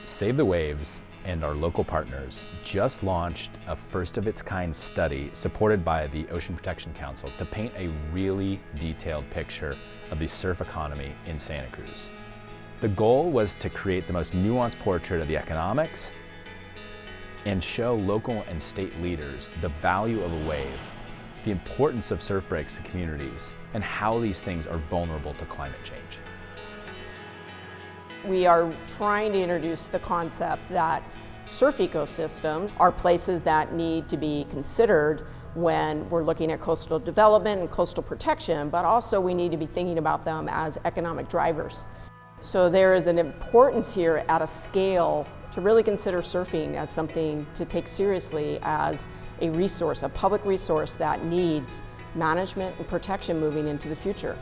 Save the Waves and our local partners just launched a first-of-its-kind study supported by the Ocean Protection Council to paint a really detailed picture of the surf economy in Santa Cruz. The goal was to create the most nuanced portrait of the economics and show local and state leaders the value of a wave, the importance of surf breaks in communities, and how these things are vulnerable to climate change. We are trying to introduce the concept that surf ecosystems are places that need to be considered when we're looking at coastal development and coastal protection, but also we need to be thinking about them as economic drivers. So there is an importance here at a scale to really consider surfing as something to take seriously as a resource, a public resource that needs management and protection moving into the future.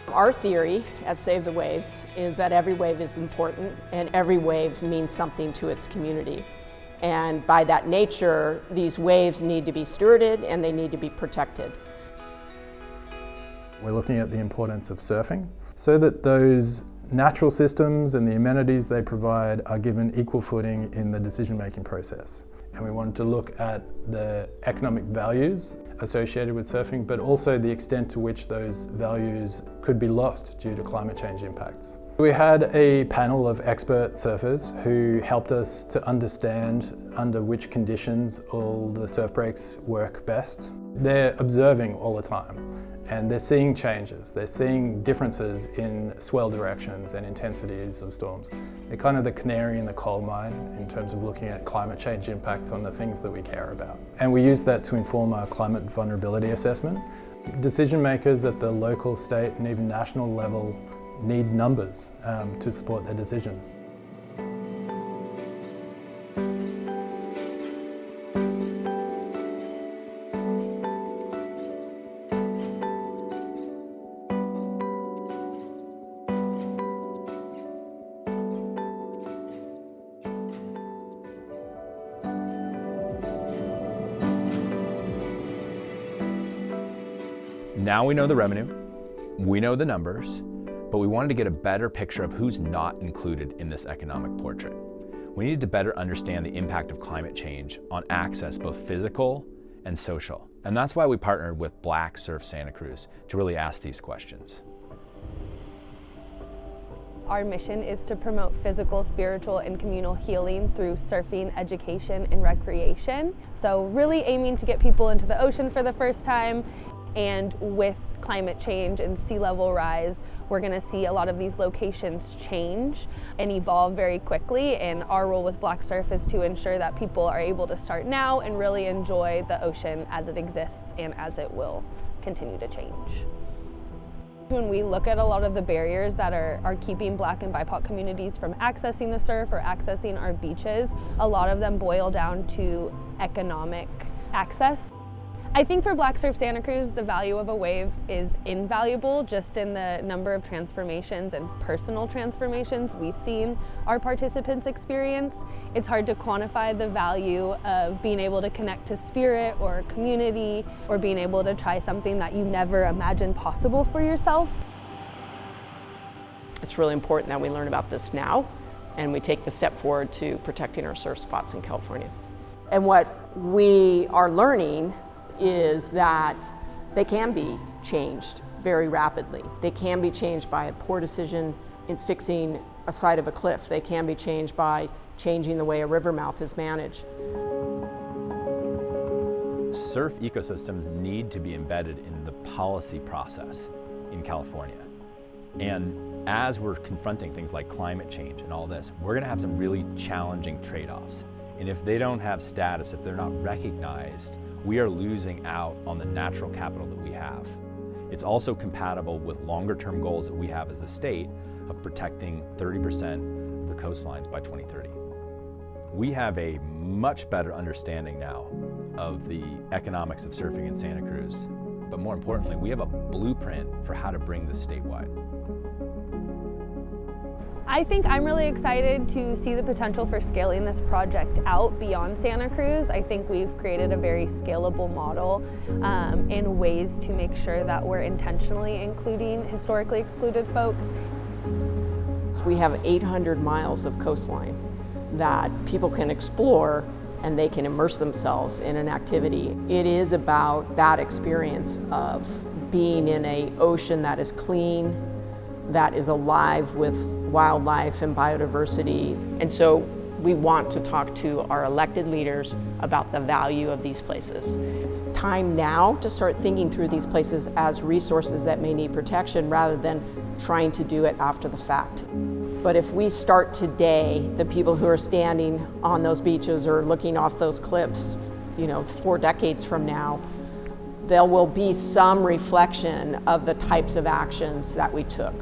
Our theory at Save the Waves is that every wave is important and every wave means something to its community. And by that nature, these waves need to be stewarded and they need to be protected. We're looking at the importance of surfing so that those natural systems and the amenities they provide are given equal footing in the decision-making process. And we wanted to look at the economic values associated with surfing, but also the extent to which those values could be lost due to climate change impacts. We had a panel of expert surfers who helped us to understand under which conditions all the surf breaks work best. They're observing all the time and they're seeing changes. They're seeing differences in swell directions and intensities of storms. They're kind of the canary in the coal mine in terms of looking at climate change impacts on the things that we care about. And we use that to inform our climate vulnerability assessment. Decision makers at the local, state and even national level need numbers to support their decisions. Now we know the revenue, we know the numbers, but we wanted to get a better picture of who's not included in this economic portrait. We needed to better understand the impact of climate change on access, both physical and social. And that's why we partnered with Black Surf Santa Cruz to really ask these questions. Our mission is to promote physical, spiritual, and communal healing through surfing, education, and recreation. So really aiming to get people into the ocean for the first time. And with climate change and sea level rise, we're going to see a lot of these locations change and evolve very quickly. And our role with Black Surf is to ensure that people are able to start now and really enjoy the ocean as it exists and as it will continue to change. When we look at a lot of the barriers that are keeping Black and BIPOC communities from accessing the surf or accessing our beaches, a lot of them boil down to economic access. I think for Black Surf Santa Cruz, the value of a wave is invaluable just in the number of transformations and personal transformations we've seen our participants experience. It's hard to quantify the value of being able to connect to spirit or community or being able to try something that you never imagined possible for yourself. It's really important that we learn about this now and we take the step forward to protecting our surf spots in California. And what we are learning is that they can be changed very rapidly. They can be changed by a poor decision in fixing a side of a cliff. They can be changed by changing the way a river mouth is managed. Surf ecosystems need to be embedded in the policy process in California. And as we're confronting things like climate change and all this, we're gonna have some really challenging trade-offs. And if they don't have status, if they're not recognized, we are losing out on the natural capital that we have. It's also compatible with longer term goals that we have as a state of protecting 30% of the coastlines by 2030. We have a much better understanding now of the economics of surfing in Santa Cruz, but more importantly, we have a blueprint for how to bring this statewide. I think I'm really excited to see the potential for scaling this project out beyond Santa Cruz. I think we've created a very scalable model and ways to make sure that we're intentionally including historically excluded folks. It's we have 800 miles of coastline that people can explore and they can immerse themselves in an activity. It is about that experience of being in an ocean that is clean, that is alive with wildlife and biodiversity. And so we want to talk to our elected leaders about the value of these places. It's time now to start thinking through these places as resources that may need protection rather than trying to do it after the fact. But if we start today, the people who are standing on those beaches or looking off those cliffs, 4 decades from now, there will be some reflection of the types of actions that we took.